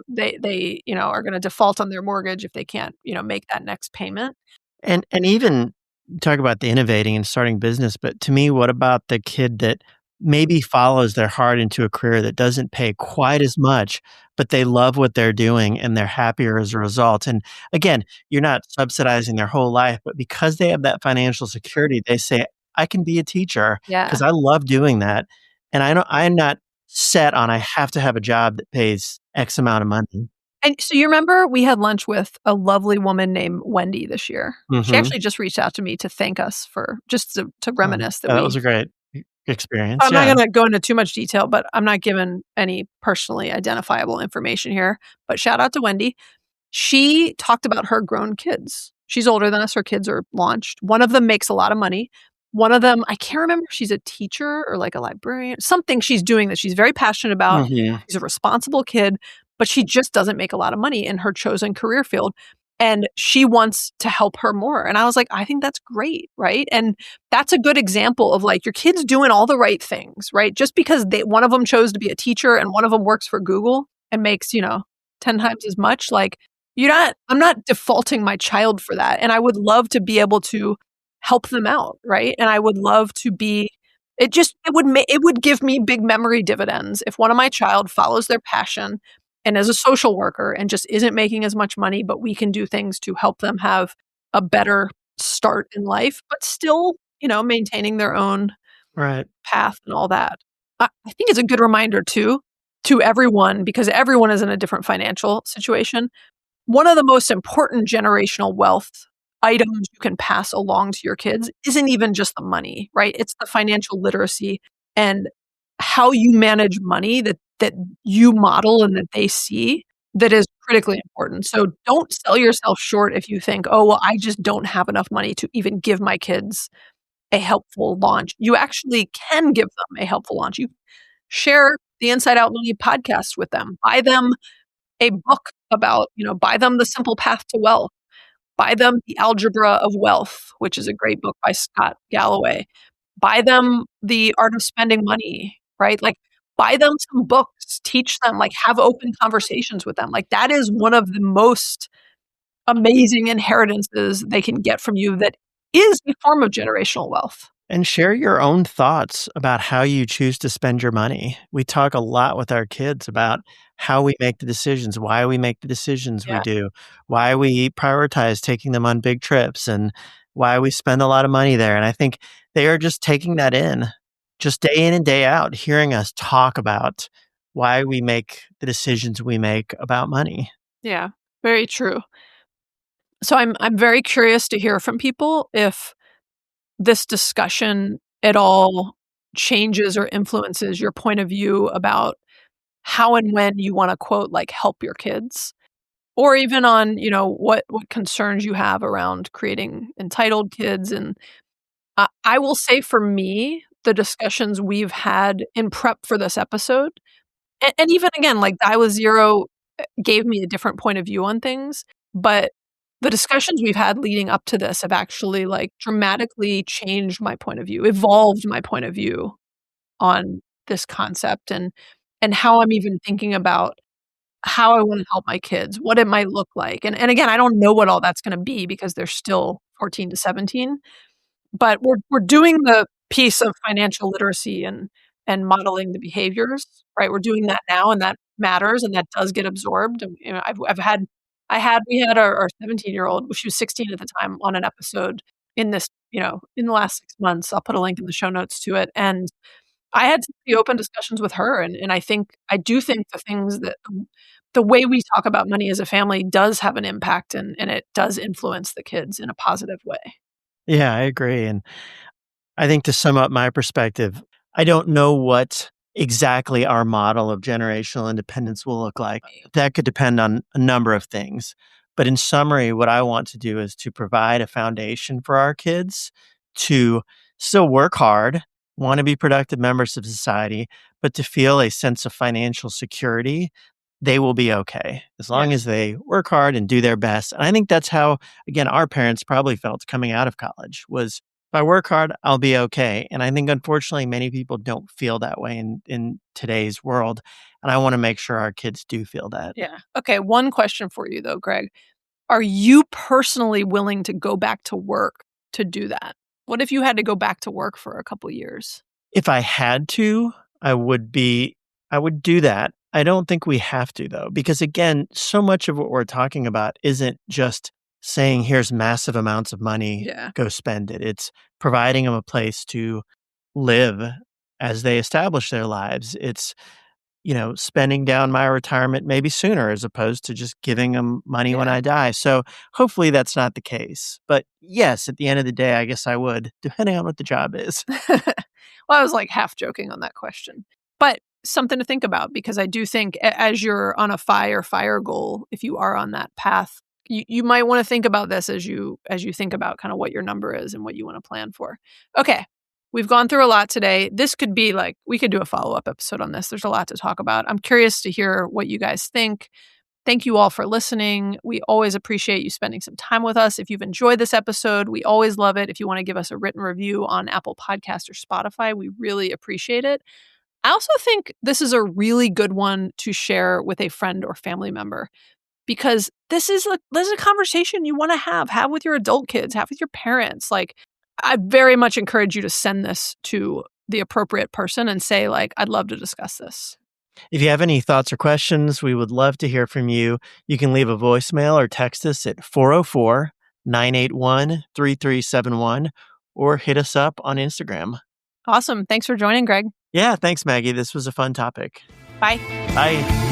they are going to default on their mortgage if they can't, make that next payment. And even talk about the innovating and starting business, but to me, what about the kid that maybe follows their heart into a career that doesn't pay quite as much, but they love what they're doing and they're happier as a result? And again, you're not subsidizing their whole life, but because they have that financial security, they say, I can be a teacher Yeah. because I love doing that. And I'm not set on I have to have a job that pays X amount of money. And so you remember we had lunch with a lovely woman named Wendy this year. She Mhm. actually just reached out to me to thank us for just to reminisce that That we. was a great experience. I'm Yeah. not going to go into too much detail, but I'm not giving any personally identifiable information here. But shout out to Wendy. She talked about her grown kids. She's older than us. Her kids are launched. One of them makes a lot of money. One of them, I can't remember if she's a teacher or like a librarian, something she's doing that she's very passionate about. Mhm. She's a responsible kid, but she just doesn't make a lot of money in her chosen career field. And she wants to help her more. And I was like, I think that's great, right? And that's a good example of like your kids doing all the right things, right? Just because one of them chose to be a teacher and one of them works for Google and makes, 10 times as much, like I'm not defaulting my child for that. And I would love to be able to help them out, right? And I would love to be it would give me big memory dividends if one of my child follows their passion and as a social worker and just isn't making as much money, but we can do things to help them have a better start in life, but still, maintaining their own Right. path and all that. I think it's a good reminder too, to everyone, because everyone is in a different financial situation. One of the most important generational wealth items you can pass along to your kids isn't even just the money, right? It's the financial literacy and how you manage money that you model and that they see that is critically important. So don't sell yourself short if you think, "Oh, well, I just don't have enough money to even give my kids a helpful launch." You actually can give them a helpful launch. You share the Inside Out Money podcast with them. Buy them a book about, buy them The Simple Path to Wealth. Buy them The Algebra of Wealth, which is a great book by Scott Galloway. Buy them The Art of Spending Money, right? Like, buy them some books, teach them, like, have open conversations with them. Like, that is one of the most amazing inheritances they can get from you that is a form of generational wealth. And share your own thoughts about how you choose to spend your money. We talk a lot with our kids about how we make the decisions, why we make the decisions we Yeah. do, why we prioritize taking them on big trips, and why we spend a lot of money there. And I think they are just taking that in, just day in and day out, hearing us talk about why we make the decisions we make about money. Yeah, very true. So I'm very curious to hear from people if this discussion at all changes or influences your point of view about how and when you want to quote like help your kids, or even on what concerns you have around creating entitled kids. And I will say, for me, the discussions we've had in prep for this episode, and even again, like I was zero, gave me a different point of view on things, but the discussions we've had leading up to this have actually like dramatically changed my point of view, evolved my point of view on this concept, and how I'm even thinking about how I wanna help my kids, what it might look like. And again, I don't know what all that's gonna be because they're still 14 to 17, but we're doing the piece of financial literacy and modeling the behaviors, right? We're doing that now, and that matters, and that does get absorbed. And, we had our 17-year-old, she was 16 at the time, on an episode in this, in the last 6 months. I'll put a link in the show notes to it, and I had some pretty open discussions with her, and I do think the things that the way we talk about money as a family does have an impact, and it does influence the kids in a positive way. Yeah, I agree. And I think to sum up my perspective, I don't know what exactly our model of generational independence will look like. That could depend on a number of things. But in summary, what I want to do is to provide a foundation for our kids to still work hard, want to be productive members of society, but to feel a sense of financial security. They will be okay as long Yes. as they work hard and do their best. And I think that's how, again, our parents probably felt coming out of college was, if I work hard, I'll be okay. And I think, unfortunately, many people don't feel that way in today's world. And I want to make sure our kids do feel that. Yeah. Okay, one question for you though, Greg. Are you personally willing to go back to work to do that? What if you had to go back to work for a couple years? If I had to, I would do that. I don't think we have to, though, because again, so much of what we're talking about isn't just saying, here's massive amounts of money, Yeah. go spend it. It's providing them a place to live as they establish their lives. It's, spending down my retirement maybe sooner as opposed to just giving them money when Yeah. I die. So hopefully that's not the case. But yes, at the end of the day, I guess I would, depending on what the job is. Well, I was like half joking on that question, but something to think about, because I do think as you're on a fire goal, if you are on that path, you might want to think about this as you think about kind of what your number is and what you want to plan for. Okay. We've gone through a lot today. This could be like, we could do a follow-up episode on this. There's a lot to talk about. I'm curious to hear what you guys think. Thank you all for listening. We always appreciate you spending some time with us. If you've enjoyed this episode, we always love it. If you want to give us a written review on Apple Podcasts or Spotify, we really appreciate it. I also think this is a really good one to share with a friend or family member, because this is a conversation you want to have with your adult kids, have with your parents. Like, I very much encourage you to send this to the appropriate person and say, like, I'd love to discuss this. If you have any thoughts or questions, we would love to hear from you. You can leave a voicemail or text us at 404-981-3371 or hit us up on Instagram. Awesome. Thanks for joining, Greg. Yeah, thanks, Maggie. This was a fun topic. Bye. Bye.